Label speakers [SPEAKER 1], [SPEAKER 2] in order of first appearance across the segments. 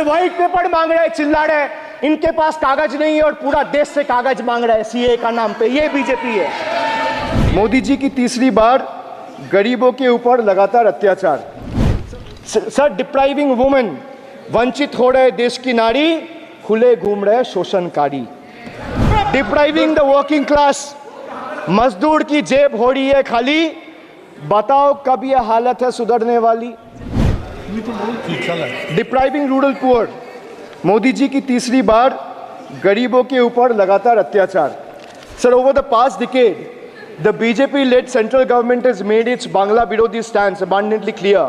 [SPEAKER 1] White paper मांग रहे हैं, चिल्ला रहे हैं, इनके पास कागज नहीं है और पूरा देश से कागज मांग रहा है सीए का नाम पे। ये बीजेपी है। मोदी जी की तीसरी बार गरीबों के ऊपर लगातार अत्याचार। सर, डिप्राइविंग वुमेन, वंचित हो रहे देश की नारी, खुले घूम रहे शोषणकारी। डिप्राइविंग द वर्किंग क्लास, मजदूर की जेब हो रही है खाली। बताओ कब यह हालत है सुधरने वाली। Depriving rural poor, Modi ji की तीसरी बार गरीबों के ऊपर लगातार अत्याचार। Sir, over the past decade, the BJP-led central government has made its Bangla Birodi stance abundantly clear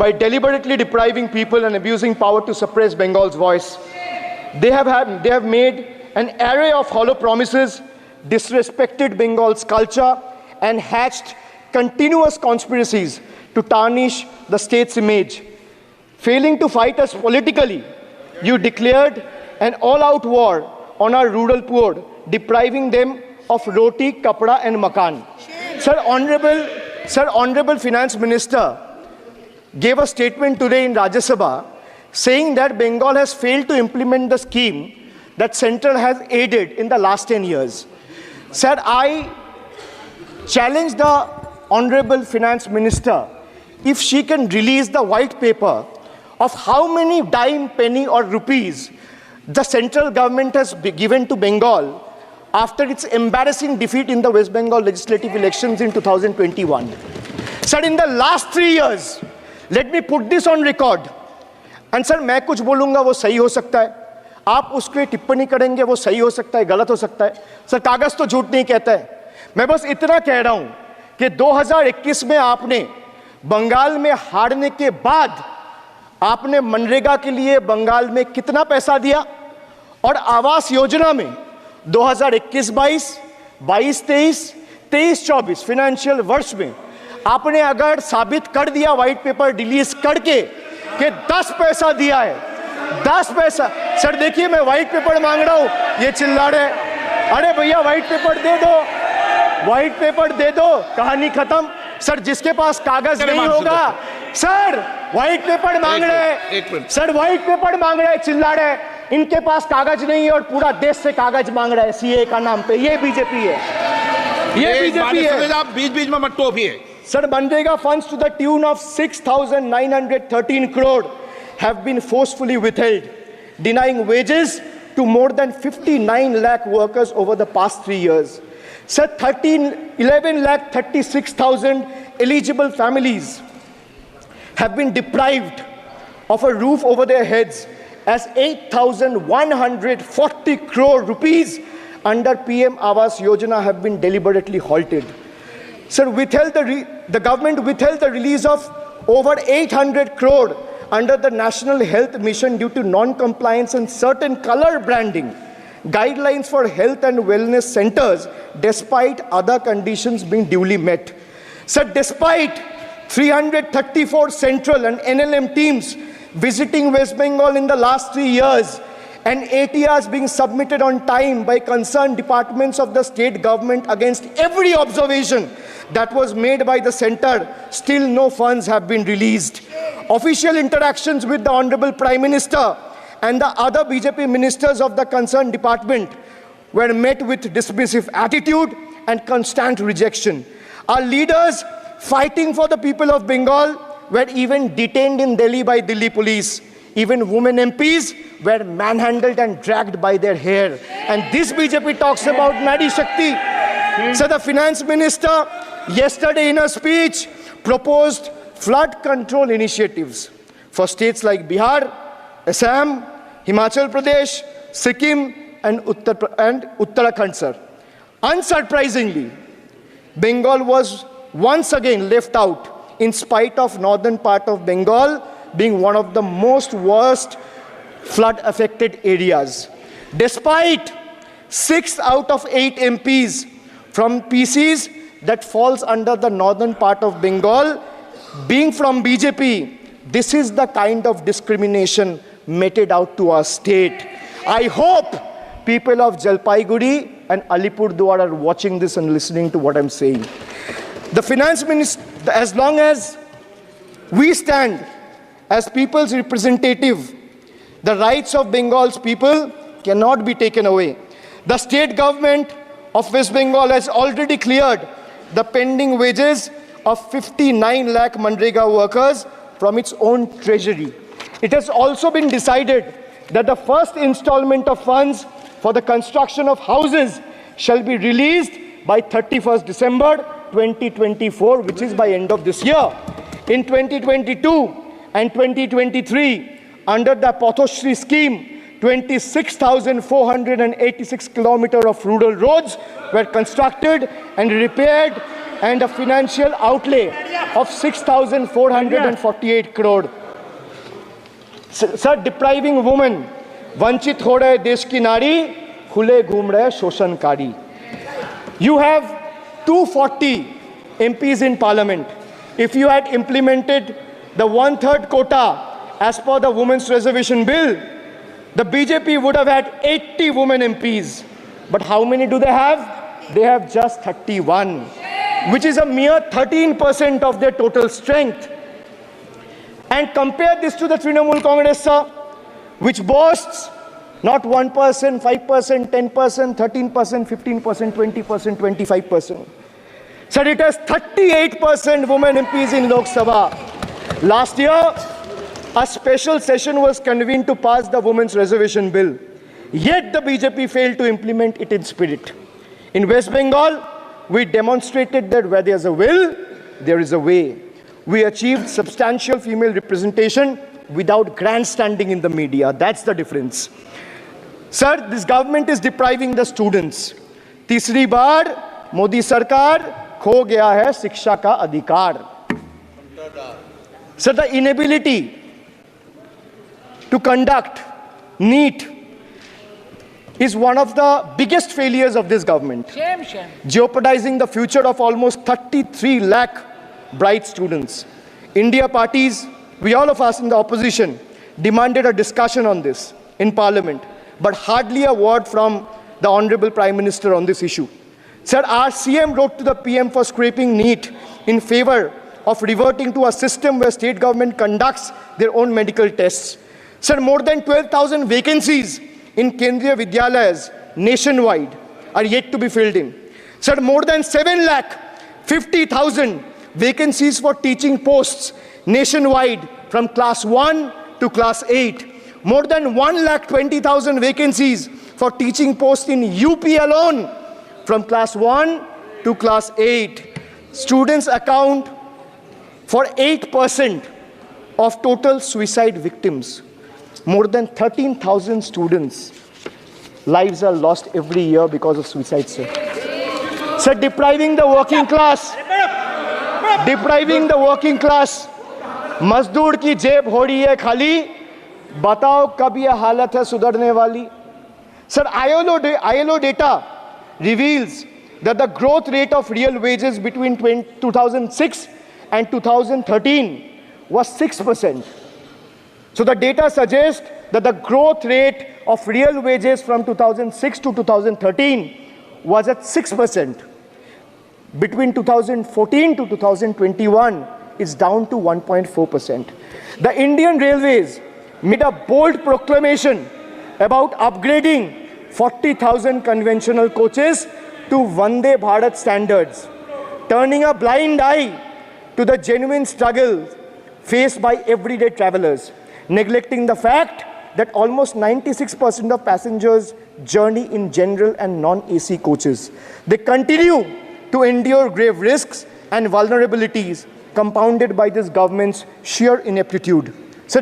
[SPEAKER 1] by deliberately depriving people and abusing power to suppress Bengal's voice. They have made an array of hollow promises, disrespected Bengal's culture, and hatched continuous conspiracies to tarnish the state's image. Failing to fight us politically, you declared an all-out war on our rural poor, depriving them of roti, kapda and makan. Sir, Honorable Finance Minister gave a statement today in Rajya Sabha saying that Bengal has failed to implement the scheme that Central has aided in the last 10 years. Sir, I challenge the Honorable Finance Minister if she can release the white paper of how many dime, penny or rupees the central government has given to Bengal after its embarrassing defeat in the West Bengal legislative elections in 2021. Sir, in the last 3 years, let me put this on record. And sir, मैं कुछ बोलूँगा वो सही हो सकता है, आप उसके टिप्पणी करेंगे वो सही हो सकता है, गलत हो सकता है। सर, कागज तो झूठ नहीं कहता है। मैं बस इतना कह रहा हूँ कि 2021 में आपने बंगाल में हारने के बाद आपने मनरेगा के लिए बंगाल में कितना पैसा दिया, और आवास योजना में 2021-22, 22-23, 23-24 फाइनेंशियल वर्ष में आपने अगर साबित कर दिया व्हाइट पेपर रिलीज करके कि 10 पैसा दिया है, 10 पैसा। सर देखिए, मैं व्हाइट पेपर मांग रहा हूं, ये चिल्ला रहे, अरे भैया व्हाइट पेपर दे दो, व्हाइट पेपर दे दो, कहानी खत्म। सर, जिसके पास कागज नहीं होगा, सर व्हाइट पेपर मांग रहे हैं, सर व्हाइट पेपर मांग रहे हैं, चिल्ला रहे, इनके पास कागज नहीं है और पूरा देश से कागज मांग रहा है सीए का नाम पे। ये बीजेपी है, ये बीजेपी है।
[SPEAKER 2] आप बीच-बीच में मत टोकिए।
[SPEAKER 1] Sir, Manrega funds to the tune of 6,913 crore have been forcefully withheld, denying wages to more than 59 lakh workers over the past 3 years. Sir, 11 lakh 36,000 eligible families have been deprived of a roof over their heads as 8,140 crore rupees under PM Awas Yojana have been deliberately halted. Sir, the government withheld the release of over 800 crore under the National Health Mission due to non-compliance and certain color branding guidelines for health and wellness centers despite other conditions being duly met. Sir, despite 334 central and NLM teams visiting West Bengal in the last 3 years and ATRs being submitted on time by concerned departments of the state government against every observation that was made by the center, still no funds have been released. Official interactions with the Honorable Prime Minister and the other BJP ministers of the concerned department were met with dismissive attitude and constant rejection. Our leaders fighting for the people of Bengal were even detained in Delhi by Delhi police. Even women MPs were manhandled and dragged by their hair. And this BJP talks about Nari Shakti. So the finance minister yesterday in a speech proposed flood control initiatives for states like Bihar, Assam, Himachal Pradesh, Sikkim and Uttarakhand, sir. Unsurprisingly, Bengal was once again left out in spite of northern part of Bengal being one of the most worst flood affected areas. Despite 6 out of 8 MPs from PCs that falls under the northern part of Bengal being from BJP, this is the kind of discrimination meted out to our state. I hope people of Jalpaiguri and Alipurduar are watching this and listening to what I'm saying. The finance minister, as long as we stand as people's representative, The rights of Bengal's people cannot be taken away. The state government of West Bengal has already cleared the pending wages of 59 lakh Manrega workers from its own treasury. It has also been decided that the first installment of funds for the construction of houses shall be released by 31st December 2024, which is by end of this year. In 2022 and 2023, under the Pathoshri scheme, 26,486 kilometers of rural roads were constructed and repaired, and a financial outlay of 6,448 crore. Sir, depriving women, vanchit ho rahe desh ki nari, khule ghum rahe shoshankari. You have 240 MPs in parliament. If you had implemented the 1/3 quota as per the Women's Reservation Bill, the BJP would have had 80 women MPs. But how many do they have? They have just 31, which is a mere 13% of their total strength. And compare this to the Trinamool Congress, sir, which boasts not 1%, 5%, 10%, 13%, 15%, 20%, 25%. Sir, it has 38% women MPs in Lok Sabha. Last year, a special session was convened to pass the Women's Reservation Bill. Yet the BJP failed to implement it in spirit. In West Bengal, we demonstrated that where there's a will, there is a way. We achieved substantial female representation without grandstanding in the media. That's the difference. Sir, this government is depriving the students. तीसरी बार मोदी सरकार खो गया है शिक्षा का अधिकार. Sir, the inability to conduct NEET is one of the biggest failures of this government, jeopardizing the future of almost 33 lakh bright students. India parties, we all of us in the opposition, demanded a discussion on this in parliament, but hardly a word from the Honorable Prime Minister on this issue. Sir, our CM wrote to the PM for scrapping NEET in favor of reverting to a system where state government conducts their own medical tests. Sir, more than 12,000 vacancies in Kendriya Vidyalayas nationwide are yet to be filled in. Sir, more than 7,50,000 vacancies for teaching posts nationwide from class 1 to class 8. More than 1,20,000 vacancies for teaching posts in UP alone from class 1 to class 8. Students account for 8% of total suicide victims. More than 13,000 students' lives are lost every year because of suicide, sir. Sir, depriving the working class, मजदूर की जेब हो रही है खाली, बताओ कब ये हालत है सुधरने वाली. Sir, ILO data reveals that the growth rate of real wages between 2006 and 2013 was 6%. So the data suggests that the growth rate of real wages from 2006 to 2013 was at 6%. Between 2014 to 2021, it's down to 1.4%. The Indian Railways made a bold proclamation about upgrading 40,000 conventional coaches to Vande Bharat standards, turning a blind eye to the genuine struggle faced by everyday travelers, neglecting the fact that almost 96% of passengers journey in general and non-AC coaches. They continue to endure grave risks and vulnerabilities compounded by this government's sheer ineptitude.